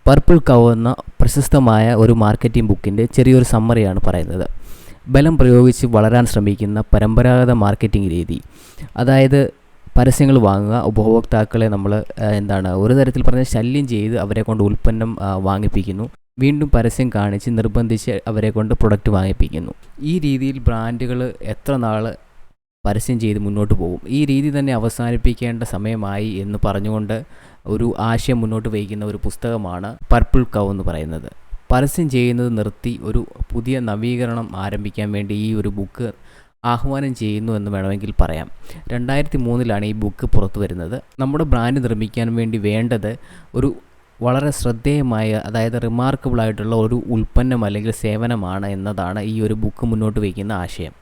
Purple കൗ എന്ന പ്രശസ്തമായ ഒരു മാർക്കറ്റിംഗ് ബുക്കിൻ്റെ ചെറിയൊരു സമ്മറിയാണ് പറയുന്നത്. ബലം പ്രയോഗിച്ച് വളരാൻ ശ്രമിക്കുന്ന പരമ്പരാഗത മാർക്കറ്റിംഗ് രീതി, അതായത് പരസ്യങ്ങൾ വാങ്ങുക, ഉപഭോക്താക്കളെ നമ്മൾ ഒരു തരത്തിൽ പറഞ്ഞാൽ ശല്യം ചെയ്ത് അവരെ കൊണ്ട് ഉൽപ്പന്നം വാങ്ങിപ്പിക്കുന്നു, വീണ്ടും പരസ്യം കാണിച്ച് നിർബന്ധിച്ച് അവരെ കൊണ്ട് പ്രൊഡക്റ്റ് വാങ്ങിപ്പിക്കുന്നു. ഈ രീതിയിൽ ബ്രാൻഡുകൾ എത്ര നാൾ പരസ്യം ചെയ്ത് മുന്നോട്ട് പോകും? ഈ രീതി തന്നെ അവസാനിപ്പിക്കേണ്ട സമയമായി എന്ന് പറഞ്ഞുകൊണ്ട് ഒരു ആശയം മുന്നോട്ട് വയ്ക്കുന്ന ഒരു പുസ്തകമാണ് പർപ്പിൾ കൗ എന്ന് പറയുന്നത്. പരസ്യം ചെയ്യുന്നത് നിർത്തി ഒരു പുതിയ നവീകരണം ആരംഭിക്കാൻ വേണ്ടി ഈ ഒരു ബുക്ക് ആഹ്വാനം ചെയ്യുന്നു എന്ന് വേണമെങ്കിൽ പറയാം. 2003 ഈ ബുക്ക് പുറത്തു വരുന്നത്. നമ്മുടെ ബ്രാൻഡ് നിർമ്മിക്കാൻ വേണ്ടി വേണ്ടത് ഒരു വളരെ ശ്രദ്ധേയമായ, അതായത് റിമാർക്കബിൾ ആയിട്ടുള്ള ഒരു ഉൽപ്പന്നം അല്ലെങ്കിൽ സേവനമാണ് എന്നതാണ് ഈ ഒരു ബുക്ക് മുന്നോട്ട് വയ്ക്കുന്ന ആശയം.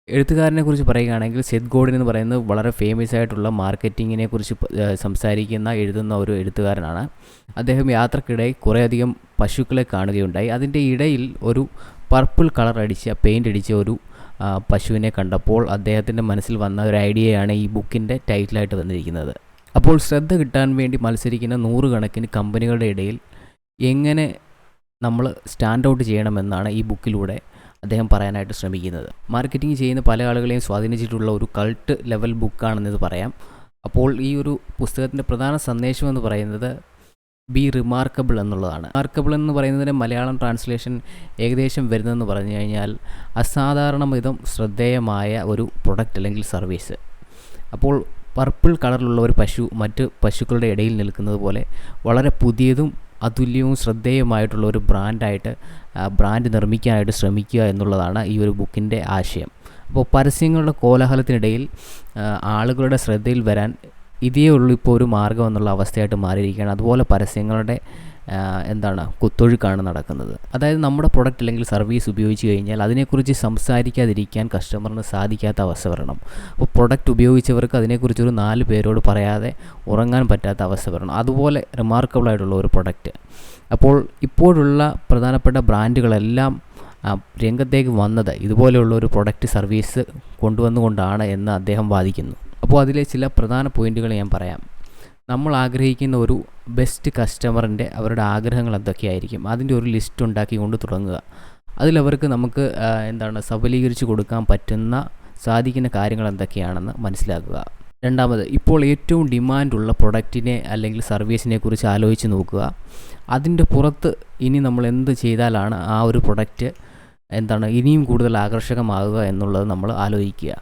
എഴുത്തുകാരനെ കുറിച്ച് പറയുകയാണെങ്കിൽ സെത്ത് ഗോഡിൻ എന്ന് പറയുന്നത് വളരെ ഫേമസ് ആയിട്ടുള്ള മാർക്കറ്റിങ്ങിനെ കുറിച്ച് സംസാരിക്കുന്ന എഴുതുന്ന ഒരു എഴുത്തുകാരനാണ്. അദ്ദേഹം യാത്രക്കിടെ കുറേയധികം പശുക്കളെ കാണുകയുണ്ടായി. അതിൻ്റെ ഇടയിൽ ഒരു പർപ്പിൾ കളർ പെയിൻ്റ് അടിച്ച ഒരു പശുവിനെ കണ്ടപ്പോൾ അദ്ദേഹത്തിൻ്റെ മനസ്സിൽ വന്ന ഒരു ഐഡിയയാണ് ഈ ബുക്കിൻ്റെ ടൈറ്റിലായിട്ട് വന്നിരിക്കുന്നത്. അപ്പോൾ ശ്രദ്ധ കിട്ടാൻ വേണ്ടി മത്സരിക്കുന്ന 100 കണക്കിന് കമ്പനികളുടെ ഇടയിൽ എങ്ങനെ നമ്മൾ സ്റ്റാൻഡ് ഔട്ട് ചെയ്യണമെന്നാണ് ഈ ബുക്കിലൂടെ അദ്ദേഹം പറയാനായിട്ട് ശ്രമിക്കുന്നത്. മാർക്കറ്റിംഗ് ചെയ്യുന്ന പല ആളുകളെയും സ്വാധീനിച്ചിട്ടുള്ള ഒരു കൾട്ട് ലെവൽ ബുക്കാണെന്നത് പറയാം. അപ്പോൾ ഈ ഒരു പുസ്തകത്തിൻ്റെ പ്രധാന സന്ദേശം എന്ന് പറയുന്നത് ബി റിമാർക്കബിൾ എന്നുള്ളതാണ്. റിമാർക്കബിൾ എന്ന് പറയുന്നതിൻ്റെ മലയാളം ട്രാൻസ്ലേഷൻ ഏകദേശം വരുന്നതെന്ന് പറഞ്ഞു കഴിഞ്ഞാൽ അസാധാരണമിതം ശ്രദ്ധേയമായ ഒരു പ്രൊഡക്റ്റ് അല്ലെങ്കിൽ സർവീസ്. അപ്പോൾ പർപ്പിൾ കളറിലുള്ള ഒരു പശു മറ്റ് പശുക്കളുടെ ഇടയിൽ നിൽക്കുന്നത് പോലെ വളരെ പുതിയതും അതുല്യവും ശ്രദ്ധേയമായിട്ടുള്ള ഒരു ബ്രാൻഡ് നിർമ്മിക്കാനായിട്ട് ശ്രമിക്കുക എന്നുള്ളതാണ് ഈ ഒരു ബുക്കിൻ്റെ ആശയം. അപ്പോൾ പരസ്യങ്ങളുടെ കോലാഹലത്തിനിടയിൽ ആളുകളുടെ ശ്രദ്ധയിൽ വരാൻ ഇതേ ഉള്ളൂ ഇപ്പോൾ ഒരു മാർഗ്ഗം എന്നുള്ള അവസ്ഥയായിട്ട് മാറിയിരിക്കുകയാണ്. അതുപോലെ പരസ്യങ്ങളുടെ കുത്തൊഴുക്കാണ് നടക്കുന്നത്. അതായത് നമ്മുടെ പ്രൊഡക്റ്റ് അല്ലെങ്കിൽ സർവീസ് ഉപയോഗിച്ച് കഴിഞ്ഞാൽ അതിനെക്കുറിച്ച് സംസാരിക്കാതിരിക്കാൻ കസ്റ്റമറിന് സാധിക്കാത്ത അവസ്ഥ വരണം. അപ്പോൾ പ്രൊഡക്റ്റ് ഉപയോഗിച്ചവർക്ക് അതിനെക്കുറിച്ചൊരു 4 പേരോട് പറയാതെ ഉറങ്ങാൻ പറ്റാത്ത അവസ്ഥ വരണം. അതുപോലെ റിമാർക്കബിൾ ആയിട്ടുള്ള ഒരു പ്രൊഡക്റ്റ്. അപ്പോൾ ഇപ്പോഴുള്ള പ്രധാനപ്പെട്ട ബ്രാൻഡുകളെല്ലാം രംഗത്തേക്ക് വന്നത് ഇതുപോലെയുള്ള ഒരു പ്രൊഡക്റ്റ് സർവീസ് കൊണ്ടുവന്നുകൊണ്ടാണ് എന്ന് അദ്ദേഹം വാദിക്കുന്നു. അപ്പോൾ അതിലെ ചില പ്രധാന പോയിന്റുകൾ ഞാൻ പറയാം. നമ്മൾ ആഗ്രഹിക്കുന്ന ഒരു ബെസ്റ്റ് കസ്റ്റമറിൻ്റെ അവരുടെ ആഗ്രഹങ്ങൾ എന്തൊക്കെയായിരിക്കും, അതിൻ്റെ ഒരു ലിസ്റ്റ് ഉണ്ടാക്കിക്കൊണ്ട് തുടങ്ങുക. അതിലവർക്ക് നമുക്ക് സബലീകരിച്ച് കൊടുക്കാൻ സാധിക്കുന്ന കാര്യങ്ങൾ എന്തൊക്കെയാണെന്ന് മനസ്സിലാക്കുക. രണ്ടാമത്, ഇപ്പോൾ ഏറ്റവും ഡിമാൻഡുള്ള പ്രൊഡക്റ്റിനെ അല്ലെങ്കിൽ സർവീസിനെ കുറിച്ച് ആലോചിച്ച് നോക്കുക. അതിൻ്റെ പുറത്ത് ഇനി നമ്മൾ എന്ത് ചെയ്താലാണ് ആ ഒരു പ്രൊഡക്റ്റ് ഇനിയും കൂടുതൽ ആകർഷകമാകുക എന്നുള്ളത് നമ്മൾ ആലോചിക്കുക.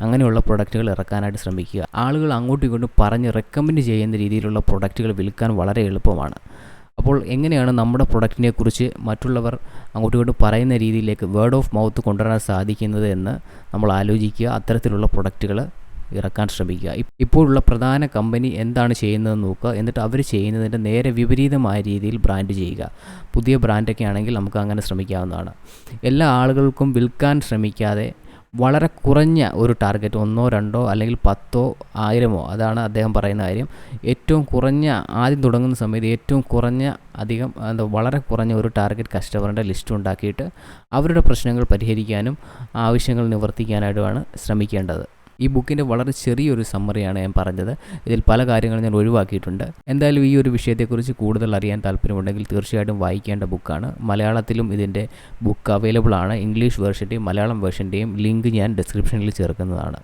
അങ്ങനെയുള്ള പ്രൊഡക്റ്റുകൾ ഇറക്കാനായിട്ട് ശ്രമിക്കുക. ആളുകൾ അങ്ങോട്ടും ഇങ്ങോട്ടും പറഞ്ഞ് റെക്കമെൻഡ് ചെയ്യുന്ന രീതിയിലുള്ള പ്രൊഡക്റ്റുകൾ വിൽക്കാൻ വളരെ എളുപ്പമാണ്. അപ്പോൾ എങ്ങനെയാണ് നമ്മുടെ പ്രൊഡക്റ്റിനെ കുറിച്ച് മറ്റുള്ളവർ അങ്ങോട്ടും ഇങ്ങോട്ടും പറയുന്ന രീതിയിലേക്ക് വേർഡ് ഓഫ് മൗത്ത് കൊണ്ടുവരാൻ സാധിക്കുന്നത് എന്ന് നമ്മൾ ആലോചിക്കുക. അത്തരത്തിലുള്ള പ്രൊഡക്റ്റുകൾ ഇറക്കാൻ ശ്രമിക്കുക. ഇപ്പോഴുള്ള പ്രധാന കമ്പനി എന്താണ് ചെയ്യുന്നതെന്ന് നോക്കുക. എന്നിട്ട് അവർ ചെയ്യുന്നതിൻ്റെ നേരെ വിപരീതമായ രീതിയിൽ ബ്രാൻഡ് ചെയ്യുക. പുതിയ ബ്രാൻഡൊക്കെ ആണെങ്കിൽ നമുക്ക് അങ്ങനെ ശ്രമിക്കാവുന്നതാണ്. എല്ലാ ആളുകൾക്കും വിൽക്കാൻ ശ്രമിക്കാതെ വളരെ കുറഞ്ഞ ഒരു ടാർഗറ്റ്, 1, 2 അല്ലെങ്കിൽ 10, 1000, അതാണ് അദ്ദേഹം പറയുന്ന കാര്യം. ഏറ്റവും കുറഞ്ഞ, ആദ്യം തുടങ്ങുന്ന സമയത്ത് ഏറ്റവും കുറഞ്ഞ വളരെ കുറഞ്ഞ ഒരു ടാർഗറ്റ് കസ്റ്റമറിൻ്റെ ലിസ്റ്റ് ഉണ്ടാക്കിയിട്ട് അവരുടെ പ്രശ്നങ്ങൾ പരിഹരിക്കാനും ആവശ്യങ്ങൾ നിവർത്തിക്കാനായിട്ടുമാണ് ശ്രമിക്കേണ്ടത്. ഈ ബുക്കിൻ്റെ വളരെ ചെറിയൊരു സമ്മറിയാണ് ഞാൻ പറഞ്ഞത്. ഇതിൽ പല കാര്യങ്ങളും ഞാൻ ഒഴിവാക്കിയിട്ടുണ്ട്. എന്തായാലും ഈ ഒരു വിഷയത്തെക്കുറിച്ച് കൂടുതൽ അറിയാൻ താല്പര്യമുണ്ടെങ്കിൽ തീർച്ചയായിട്ടും വായിക്കേണ്ട ബുക്കാണ്. മലയാളത്തിലും ഇതിൻ്റെ ബുക്ക് അവൈലബിൾ ആണ്. ഇംഗ്ലീഷ് വേർഷൻ്റെയും മലയാളം വേർഷൻ്റെയും ലിങ്ക് ഞാൻ ഡിസ്ക്രിപ്ഷനിൽ ചേർക്കുന്നതാണ്.